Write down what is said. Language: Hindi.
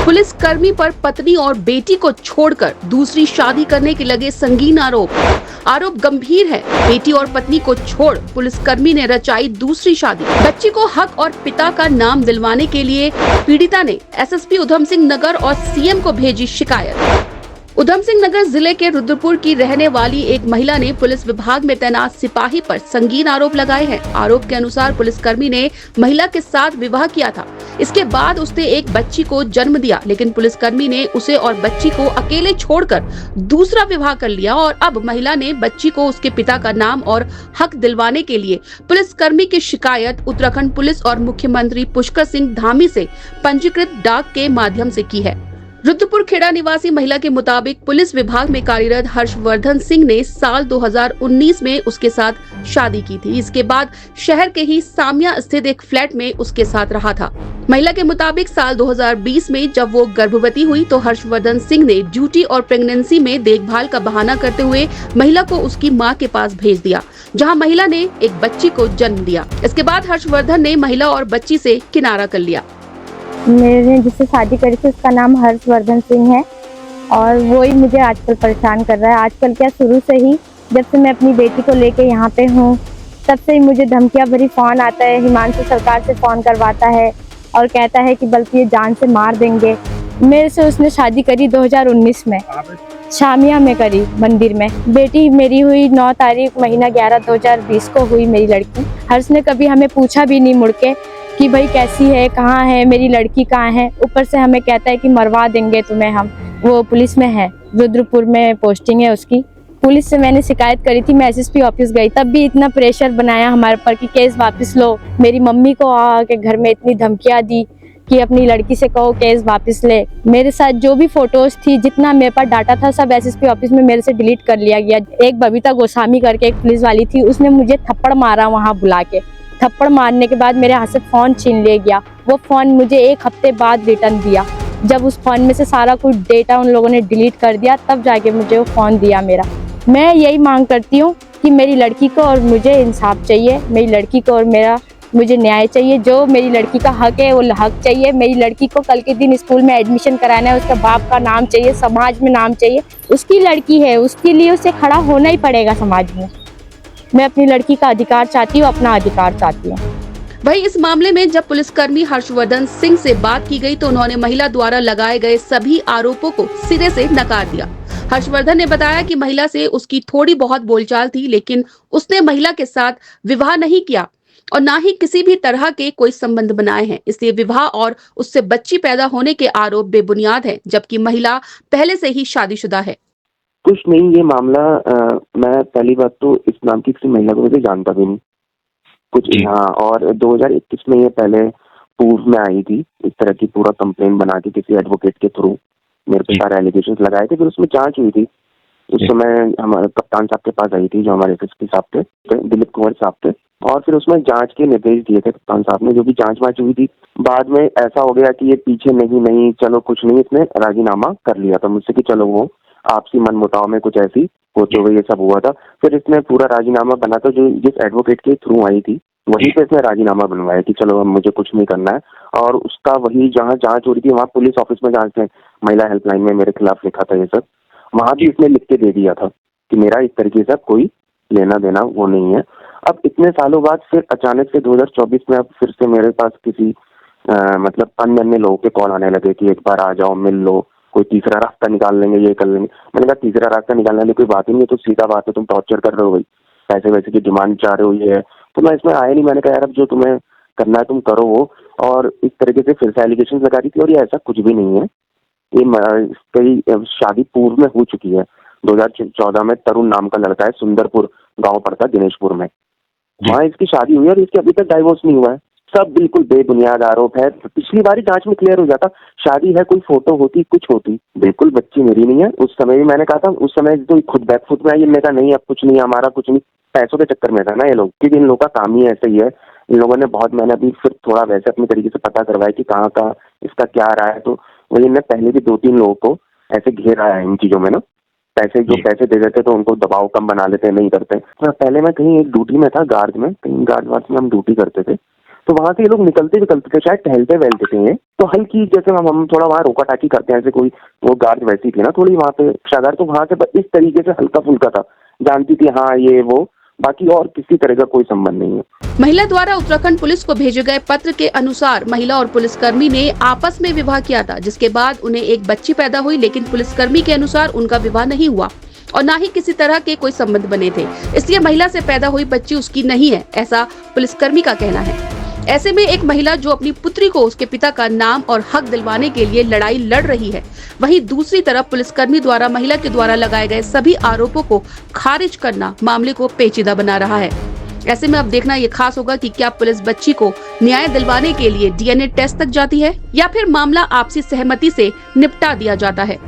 पुलिसकर्मी पर पत्नी और बेटी को छोड़कर दूसरी शादी करने के लगे संगीन आरोप गंभीर है। बेटी और पत्नी को छोड़ पुलिसकर्मी ने रचाई दूसरी शादी। बच्ची को हक और पिता का नाम दिलवाने के लिए पीड़िता ने एसएसपी उधम सिंह नगर और सीएम को भेजी शिकायत। उधम सिंह नगर जिले के रुद्रपुर की रहने वाली एक महिला ने पुलिस विभाग में तैनात सिपाही पर संगीन आरोप लगाए हैं। आरोप के अनुसार पुलिसकर्मी ने महिला के साथ विवाह किया था। इसके बाद उसने एक बच्ची को जन्म दिया, लेकिन पुलिसकर्मी ने उसे और बच्ची को अकेले छोड़कर दूसरा विवाह कर लिया और अब महिला ने बच्ची को उसके पिता का नाम और हक दिलवाने के लिए पुलिसकर्मी की शिकायत उत्तराखंड पुलिस और मुख्यमंत्री पुष्कर सिंह धामी से पंजीकृत डाक के माध्यम से की है। रुद्रपुर खेड़ा निवासी महिला के मुताबिक पुलिस विभाग में कार्यरत हर्षवर्धन सिंह ने साल 2019 में उसके साथ शादी की थी। इसके बाद शहर के ही सामिया स्थित एक फ्लैट में उसके साथ रहा था। महिला के मुताबिक साल 2020 में जब वो गर्भवती हुई तो हर्षवर्धन सिंह ने ड्यूटी और प्रेगनेंसी में देखभाल का बहाना करते हुए महिला को उसकी मां के पास भेज दिया, जहां महिला ने एक बच्ची को जन्म दिया। इसके बाद हर्षवर्धन ने महिला और बच्ची से किनारा कर लिया। मैंने जिससे शादी करी थी उसका नाम हर्षवर्धन सिंह है और वो ही मुझे आजकल परेशान कर रहा है। आजकल क्या, शुरू से ही जब से मैं अपनी बेटी को लेके यहाँ पे हूँ तब से ही मुझे धमकियाँ भरी फ़ोन आता है। हिमांशु सरकार से फ़ोन करवाता है और कहता है कि बल्कि ये जान से मार देंगे। मेरे से उसने शादी करी 2019 में शामिया में करी, मंदिर में। बेटी मेरी हुई 9 तारीख महीना 11 2020 को हुई मेरी लड़की। हर्ष ने कभी हमें पूछा भी नहीं मुड़ के कि भाई कैसी है, कहाँ है, मेरी लड़की कहाँ है। ऊपर से हमें कहता है कि मरवा देंगे तुम्हें हम। वो पुलिस में है, रुद्रपुर में पोस्टिंग है उसकी। पुलिस से मैंने शिकायत करी थी, मैं एसएसपी ऑफिस गई, तब भी इतना प्रेशर बनाया हमारे पर कि केस वापस लो। मेरी मम्मी को आके घर में इतनी धमकियाँ दी कि अपनी लड़की से कहो केस वापस ले। मेरे साथ जो भी फोटोज थी, जितना मेरे पास डाटा था, सब एसएसपी ऑफिस में मेरे से डिलीट कर लिया गया। एक बबीता गोस्वामी करके एक पुलिस वाली थी, उसने मुझे थप्पड़ मारा वहाँ बुला के। थप्पड़ मारने के बाद मेरे हाथ से फ़ोन छीन लिया गया। वो फ़ोन मुझे 1 हफ्ते बाद रिटर्न दिया। जब उस फ़ोन में से सारा कुछ डेटा उन लोगों ने डिलीट कर दिया, तब जाके मुझे वो फ़ोन दिया मेरा। मैं यही मांग करती हूँ कि मेरी लड़की को और मुझे इंसाफ चाहिए, मेरी लड़की को और मुझे न्याय चाहिए। जो मेरी लड़की का हक है वो हक चाहिए। मेरी लड़की को कल के दिन स्कूल में एडमिशन कराना है, उसका बाप का नाम चाहिए, समाज में नाम चाहिए। उसकी लड़की है, उसके लिए उसे खड़ा होना ही पड़ेगा समाज में। मैं अपनी लड़की का अधिकार चाहती हूँ, अपना अधिकार चाहती हूँ। वहीं इस मामले में जब पुलिसकर्मी हर्षवर्धन सिंह से बात की गई तो उन्होंने महिला द्वारा लगाए गए सभी आरोपों को सिरे से नकार दिया। हर्षवर्धन ने बताया कि महिला से उसकी थोड़ी बहुत बोलचाल थी, लेकिन उसने महिला के साथ विवाह नहीं किया और ना ही किसी भी तरह के कोई संबंध बनाए हैं। इसलिए विवाह और उससे बच्ची पैदा होने के आरोप बेबुनियाद हैं, जबकि महिला पहले से ही शादीशुदा है। कुछ नहीं, ये मामला मैं पहली बात तो इस नाम की किसी महिला को मुझे जानता भी नहीं कुछ। हाँ, और 2021 में ये पहले पूर्व में आई थी, इस तरह की पूरा कंप्लेंट बना के किसी एडवोकेट के थ्रू मेरे पे सारे एलिगेशंस लगाए थे। फिर उसमें जांच हुई थी। उस समय हमारे कप्तान साहब के पास आई थी, जो हमारे एसएसपी साहब थे, दिलीप कुमार साहब थे, और फिर उसमें जांच के निर्देश दिए थे कप्तान साहब ने। जो भी जांच हुई थी, बाद में ऐसा हो गया कि ये पीछे नहीं चलो कुछ नहीं, इसने राजीनामा कर लिया था मुझसे कि चलो वो आपसी मनमुटाव में कुछ ऐसी होते हुए ये सब हुआ था। फिर इसने पूरा राजीनामा बना था, जो जिस एडवोकेट के थ्रू आई थी वहीं पे इसने राजीनामा बनवाया कि चलो अब मुझे कुछ नहीं करना है। और उसका वही जहाँ जांच हो रही थी, वहाँ पुलिस ऑफिस में जांच है, महिला हेल्पलाइन में मेरे खिलाफ लिखा था ये सब, वहाँ भी इसने लिख के दे दिया था कि मेरा इस तरीके से कोई लेना देना वो नहीं है। अब इतने सालों बाद फिर अचानक से 2024 में अब फिर से मेरे पास किसी मतलब अन्य लोगों के कॉल आने लगे कि एक बार आ जाओ, मिल लो, कोई तीसरा रास्ता निकाल लेंगे, ये कर लेंगे। मैंने कहा तीसरा रास्ता निकालने वाली कोई बात ही नहीं है, तो सीधा बात है, तुम टॉर्चर कर रहे हो भाई, पैसे वैसे की डिमांड चाह रहे हो, ये है। तो मैं इसमें आया नहीं। मैंने कहा यार अब जो तुम्हें करना है तुम करो वो। और इस तरीके से फिर से एलिगेशन लगा दी थी, और ये ऐसा कुछ भी नहीं है। ये कई शादी पूर्व में हो चुकी है। 2014 में तरुण नाम का लड़का है, सुंदरपुर गाँव पड़ता दिनेशपुर में, वहाँ इसकी शादी हुई और इसकी अभी तक डाइवोर्स नहीं हुआ है। सब बिल्कुल बेबुनियाद आरोप है। पिछली बारी जांच में क्लियर हो जाता, शादी है, कोई फोटो होती, कुछ होती। बिल्कुल बच्ची मेरी नहीं है। उस समय भी मैंने कहा था, उस समय तो खुद बैकफुट में आई, मैंने कहा नहीं अब कुछ नहीं, हमारा कुछ नहीं। पैसों के चक्कर में था ना ये लोग, क्योंकि इन लोगों का काम ही ऐसा ही है। इन लोगों ने बहुत, मैंने अभी फिर थोड़ा वैसे अपनी तरीके से पता करवाया कि कहाँ का इसका क्या रहा है, तो वही ने पहले भी 2-3 लोगों को ऐसे घेरा है इन चीजों में ना। पैसे दे देते तो उनको दबाव कम बना लेते, नहीं करते। पहले मैं कहीं एक ड्यूटी में था, गार्ड में, कहीं गार्ड वार्ड में हम ड्यूटी करते थे, तो वहां से ये लोग निकलते थे, शायद टहलते वहलते थे, तो हल्की जैसे हम थोड़ा वहाँ रोका टाकी करते हैं, ऐसे कोई वो गार्ड वैसी थी ना थोड़ी वहाँ पे शादार, तो वहां से इस तरीके से हल्का फुल्का था, जानती थी हाँ ये वो, बाकी और किसी तरह का कोई संबंध नहीं है। महिला द्वारा उत्तराखंड पुलिस को भेजे गए पत्र के अनुसार महिला और पुलिसकर्मी ने आपस में विवाह किया था, जिसके बाद उन्हें एक बच्ची पैदा हुई, लेकिन पुलिसकर्मी के अनुसार उनका विवाह नहीं हुआ और न ही किसी तरह के कोई संबंध बने थे, इसलिए महिला से पैदा हुई बच्ची उसकी नहीं है, ऐसा पुलिसकर्मी का कहना है। ऐसे में एक महिला जो अपनी पुत्री को उसके पिता का नाम और हक दिलवाने के लिए लड़ाई लड़ रही है, वहीं दूसरी तरफ पुलिसकर्मी द्वारा महिला के द्वारा लगाए गए सभी आरोपों को खारिज करना मामले को पेचीदा बना रहा है। ऐसे में अब देखना ये खास होगा कि क्या पुलिस बच्ची को न्याय दिलवाने के लिए DNA टेस्ट तक जाती है या फिर मामला आपसी सहमति से निपटा दिया जाता है।